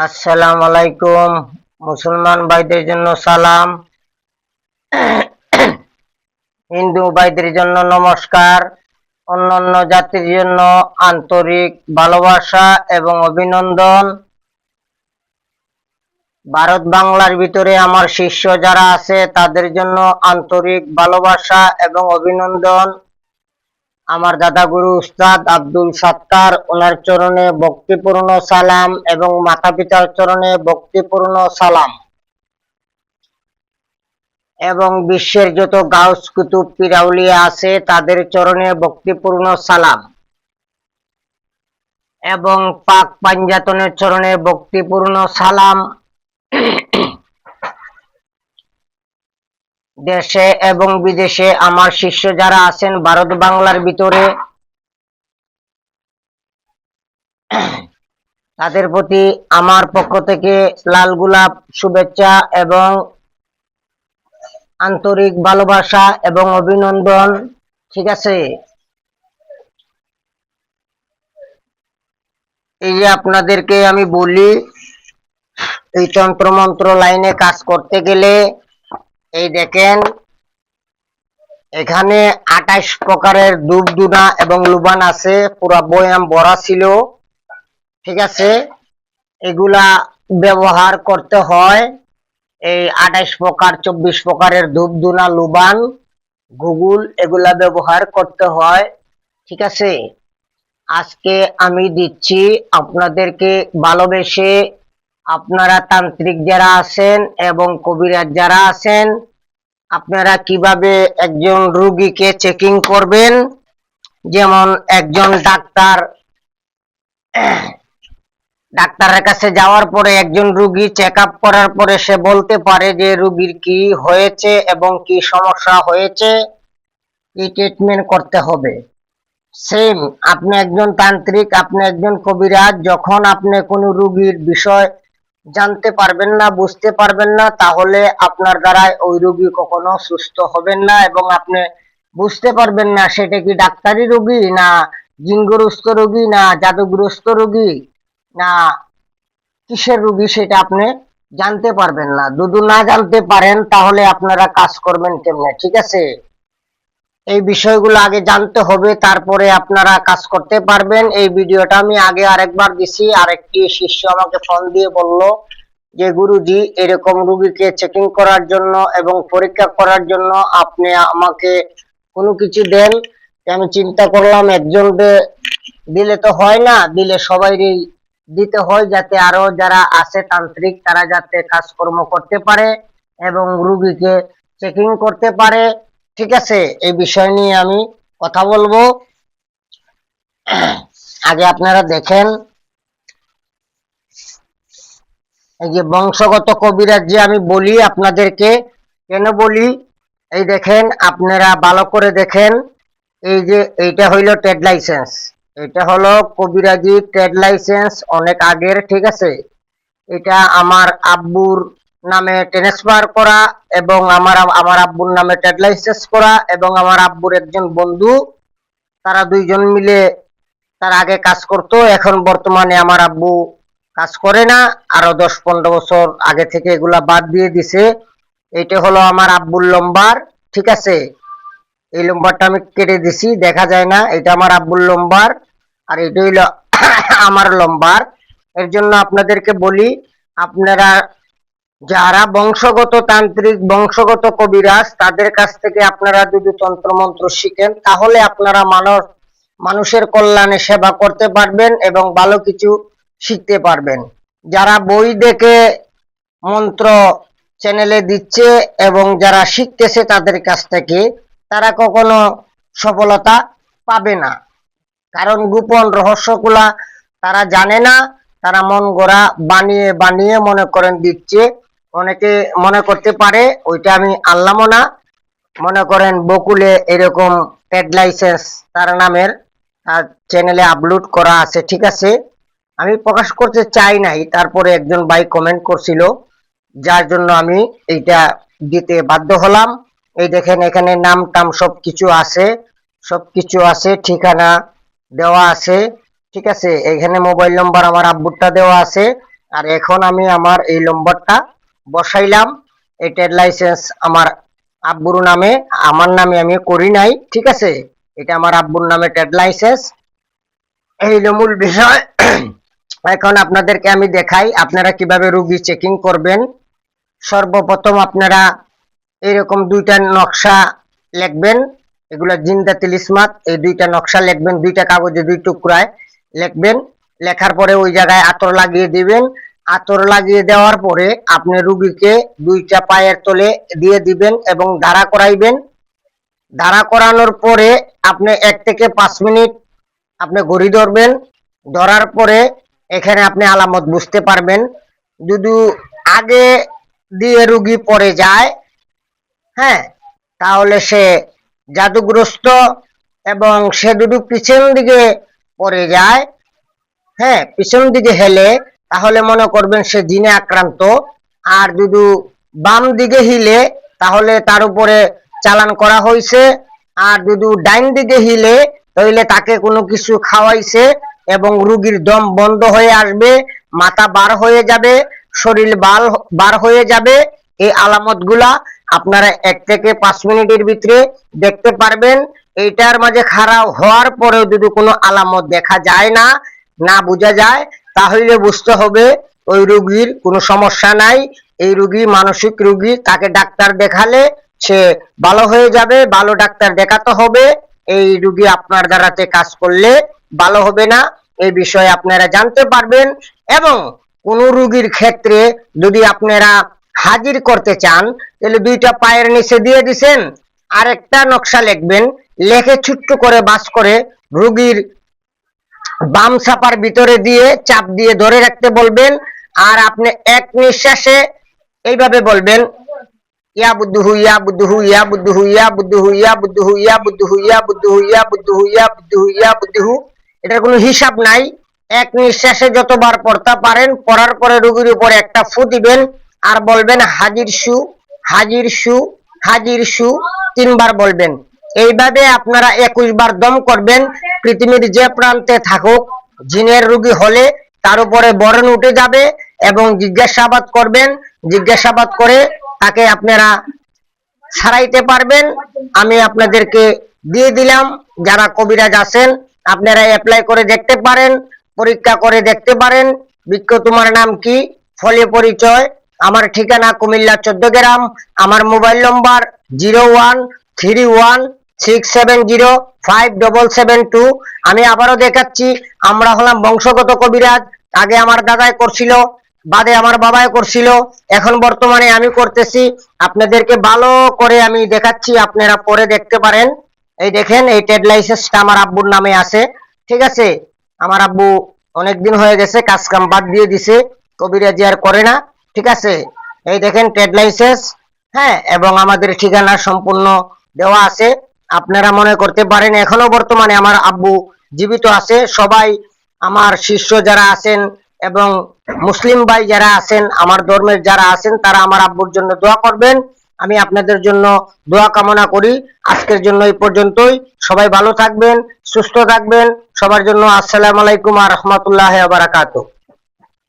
আসসালামু আলাইকুম। মুসলমান ভাইদের জন্য সালাম, হিন্দু ভাইদের জন্য নমস্কার, অন্যান্য জাতির জন্য আন্তরিক ভালোবাসা এবং অভিনন্দন। ভারত বাংলার ভিতরে আমার শিষ্য যারা আছে তাদের জন্য আন্তরিক ভালোবাসা এবং অভিনন্দন। আমার দাদা গুরু উস্তাদ আব্দুল সাত্তার, ওনার চরণে ভক্তিপূর্ণ সালাম এবং মাতা পিতার চরণে ভক্তিপূর্ণ সালাম এবং বিশ্বের যত গাউস কুতুব পীর আউলিয়া আছে তাদের চরণে ভক্তিপূর্ণ সালাম এবং পাক পাঞ্জাতনের চরণে ভক্তিপূর্ণ সালাম। দেশে এবং বিদেশে আমার শিষ্য যারা আছেন ভারত বাংলার ভিতরে তাদের প্রতি আমার পক্ষ থেকে লাল গোলাপ শুভেচ্ছা এবং আন্তরিক ভালোবাসা এবং অভিনন্দন। ঠিক আছে, এই যে আপনাদেরকে আমি বলি, এই তন্ত্রমন্ত্র লাইনে কাজ করতে গেলে এই দেখেন এখানে 28 প্রকারের ধূপধুনা এবং লুবান আছে, পুরা বয়াম ভরা ছিল। ঠিক আছে, এগুলা ব্যবহার করতে হয়। এই 28 প্রকার 24 প্রকারের ধূপধুনা লুবান গুগল এগুলা ব্যবহার করতে হয়। ঠিক আছে, আজকে আমি দিচ্ছি আপনাদেরকে ভালোবেসে। আপনারা তান্ত্রিক যারা আছেন এবং কবিরাজ যারা আছেন, আপনারা কিভাবে একজন রোগীকে চেকিং করবেন। যেমন একজন ডাক্তারের কাছে যাওয়ার পরে একজন রোগী চেক আপ করার পরে সে বলতে পারে যে রোগীর কি হয়েছে এবং কি সমস্যা হয়েছে, এই ট্রিটমেন্ট করতে হবে। সেম আপনি একজন তান্ত্রিক, আপনি একজন কবিরাজ, যখন আপনি কোনো রোগীর বিষয় জানতে পারবেন না, বুঝতে পারবেন না, তাহলে আপনার দ্বারা ওই রোগী কখনো সুস্থ হবেন না এবং আপনি বুঝতে পারবেন না সেটা কি ডাক্তারি রোগী না জিনগ্রস্ত রোগী না জাদুগ্রস্ত রোগী না কিসের রোগী, সেটা আপনি জানতে পারবেন না। যদি না জানতে পারেন তাহলে আপনারা কাজ করবেন কেমনে? ঠিক আছে, এই বিষয়গুলো আগে জানতে হবে, তারপরে আপনারা কাজ করতে পারবেন। এই ভিডিওটা আমি আগে আরেকবার দিছি, আরেকটি শিষ্য আমাকে ফোন দিয়ে বলল যে গুরুজি এরকম রোগীকে চেকিং করার জন্য এবং পরীক্ষা করার জন্য আপনি আমাকে কোনো কিছু দেন। আমি চিন্তা করলাম একজন দিলে তো হয় না, দিলে সবাইরই দিতে হয়, যাতে আরো যারা আছে তান্ত্রিক তারা যাতে কাজকর্ম করতে পারে এবং রোগীকে চেকিং করতে পারে। ঠিক আছে, এই বিষয় নিয়ে আমি কথা বলবো। আগে আপনারা দেখেন, এই যে বংশগত কবিরাজ যে আমি বলি আপনাদেরকে, কেন বলি, এই দেখেন আপনারা ভালো করে দেখেন। এই যে এইটা হইল ট্রেড লাইসেন্স, এটা হলো কবিরাজি ট্রেড লাইসেন্স অনেক আগের। ঠিক আছে, এটা আমার আব্বুর নামে ট্রান্সফার করা এবং আমার আব্বুর নামে ট্রেড লাইসেন্স করা এবং আমার আব্বুর একজন বন্ধু, তারা দুইজন মিলে তার আগে কাজ করতো। এখন বর্তমানে আমার আব্বু কাজ করে না, আরো 10-15 বছর আগে থেকে এগুলা বাদ দিয়ে দিছে। এটা হলো আমার আব্বুর লম্বার। ঠিক আছে, এই লম্বারটা আমি কেটে দিছি, দেখা যায় না, এটা আমার আব্বুর লম্বার আর এটা হইলো আমার লম্বার। এর জন্য আপনাদেরকে বলি, আপনারা যারা বংশগত তান্ত্রিক বংশগত কবিরাজ তাদের কাছ থেকে আপনারা যদি তন্ত্রমন্ত্র শিখেন তাহলে আপনারা মানুষের কল্যাণে সেবা করতে পারবেন এবং ভালো কিছু শিখতে পারবেন। যারা বই দেখে মন্ত্র চ্যানেলে দিচ্ছে এবং যারা শিখতেছে তাদের কাছ থেকে, তারা কখনো সফলতা পাবে না, কারণ গোপন রহস্যগুলা তারা জানে না। তারা মন গড়া বানিয়ে বানিয়ে মনে করেন দিচ্ছে। অনেকে মনে করতে পারে ওইটা আমি আনলাম না, মনে করেন বকুলে এরকম ট্রেড লাইসেন্স তার নামের চ্যানেলে আপলোড করা আছে। ঠিক আছে, আমি প্রকাশ করতে চাই নাই, তারপরে একজন ভাই কমেন্ট করছিল, যার জন্য আমি এইটা দিতে বাধ্য হলাম। এই দেখেন এখানে নাম টাম সবকিছু আছে, ঠিকানা দেওয়া আছে। ঠিক আছে, এখানে মোবাইল নম্বর আমার আব্বুরটা দেওয়া আছে। আর এখন আমি আমার এই নম্বরটা বসাইলাম। এই ট্রেড লাইসেন্স আমার আব্বুর নামে, আমার নামে আমি করি নাই, ঠিক আছে। এটা আমার আব্বুর নামে ট্রেড লাইসেন্স। এই হলো মূল বিষয়। এখন আপনাদেরকে আমি দেখাই আপনারা কিভাবে রুগী চেকিং করবেন। সর্বপ্রথম আপনারা এরকম দুইটা নকশা লিখবেন, এগুলা জিন্দা তিলিসমাত। এই দুইটা নকশা লিখবেন, দুইটা কাগজে দুই টুকরায় লিখবেন। লেখার পরে ওই জায়গায় আতর লাগিয়ে দিবেন। আতর লাগিয়ে দেওয়ার পরে আপনি রুগীকে দুইটা পায়ের তলে দিয়ে দিবেন এবং দাঁড়া করাইবেন। দাঁড়া করানোর পরে আপনি 1 থেকে 5 মিনিট আপনি ঘড়ি ধরবেন। ধরার পরে এখানে আপনি আলামত বুঝতে পারবেন। যদি আগে দিয়ে রুগী পড়ে যায়, হ্যাঁ, তাহলে সে জাদুগ্রস্ত, এবং সে যদি পিছন দিকে পড়ে যায়, হ্যাঁ, পিছন দিকে হেলে, তাহলে মনে করবেন সে জিনে আক্রান্ত। আর যদি বাম দিকে হিলে, তাহলে তার উপরে চালান করা হয়েছে। আর যদি ডাইন দিকে হিলে, তাহলে তাকে কোনো কিছু খাওয়াইছে এবং রুগীর দম বন্ধ হয়ে আসবে, মাথা বার হয়ে যাবে, শরীর বার হয়ে যাবে। এই আলামতগুলা আপনারা 1 থেকে 5 মিনিটের ভিতরে দেখতে পারবেন। এইটার মাঝে খারাপ হওয়ার পরেও যদি কোনো আলামত দেখা যায় না, না বোঝা যায়, তাহলে বুঝতে হবে ওই রুগীর কোনো সমস্যা নাই। এই রুগী মানসিক রুগী, তাকে ডাক্তার দেখালে সে ভালো হয়ে যাবে। ভালো ডাক্তার দেখাতে হবে। এই রুগী আপনার দ্বারাতে কাজ করলে ভালো হবে না, এই বিষয়ে আপনারা জানতে পারবেন। এবং কোন রুগীর ক্ষেত্রে যদি আপনারা হাজির করতে চান, তাহলে দুইটা পায়ের নিচে দিয়ে দিছেন, আরেকটা নকশা লিখবেন, লেখে ছোট্ট করে বাস করে রুগীর বাম চাপার ভিতরে দিয়ে চাপ দিয়ে ধরে রাখতে বলবেন। আর আপনি এক নিঃশ্বাসে এইভাবে বলবেন, ইয়া বুদ্ধু ইয়া বুদ্ধু ইয়া বুদ্ধু ইয়া বুদ্ধু ইয়া বুদ্ধু ইয়া বুদ্ধু ইয়া বুদ্ধু ইয়া বুদ্ধু ইয়া বুদ্ধু ইয়া বুদ্ধু। এটার কোনো হিসাব নাই। এক নিঃশ্বাসে যতবার পড়তে পারেন, পড়ার পরে রোগীর উপরে একটা ফু দিবেন আর বলবেন হাজির সু হাজির সু হাজির সু, 3 বার বলবেন। এইভাবে আপনারা 21 বার দম করবেন। পৃথিবীর যে প্রান্তে থাকুক, জিনের রোগী হলে তার উপরে বরণ উঠে যাবে এবং জিজ্ঞাসাবাদ করবেন। জিজ্ঞাসাবাদ করে তাকে আপনারা ছাড়াইতে পারবেন। আমি আপনাদেরকে দিয়ে দিলাম। যারা কবিরাজ আছেন, আপনারা অ্যাপ্লাই করে দেখতে পারেন, পরীক্ষা করে দেখতে পারেন। বৃক্ষ তোমার নাম কি, ফলে পরিচয়। আমার ঠিকানা কুমিল্লা 14 গ্রাম। আমার মোবাইল নম্বর 013167057772। আমি আবারও দেখাচ্ছি, আমরা হলাম বংশগত কবিরাজ। আগে আমার দাদাই করছিল, বাদে আমার বাবাই করছিল, এখন বর্তমানে আমি করতেছি। আপনাদেরকে ভালো করে আমি দেখাচ্ছি, আপনারা পরে দেখতে পারেন। এই দেখেন, এই ট্রেড লাইসেন্সটা আমার আব্বুর নামে আছে, ঠিক আছে। আমার আব্বু অনেকদিন হয়ে গেছে কাজ কাম বাদ দিয়ে দিছে, কবিরাজি আর করে না, ঠিক আছে। এই দেখেন ট্রেড লাইসেন্স, হ্যাঁ, এবং আমাদের ঠিকানা সম্পূর্ণ দেওয়া আছে। আপনারা মনে করতে পারেন এখনো বর্তমানে আমার আব্বু জীবিত আছে। সবাই আমার শিষ্য যারা আছেন এবং মুসলিম ভাই যারা আছেন, আমার ধর্মের যারা আছেন, তারা আমার আব্বুর জন্য দোয়া করবেন। আমি আপনাদের জন্য দোয়া কামনা করি। আজকের জন্য এই পর্যন্তই। সবাই ভালো থাকবেন, সুস্থ থাকবেন। সবার জন্য আসসালামু আলাইকুম ওয়া রাহমাতুল্লাহি ওয়া বারাকাতুহু।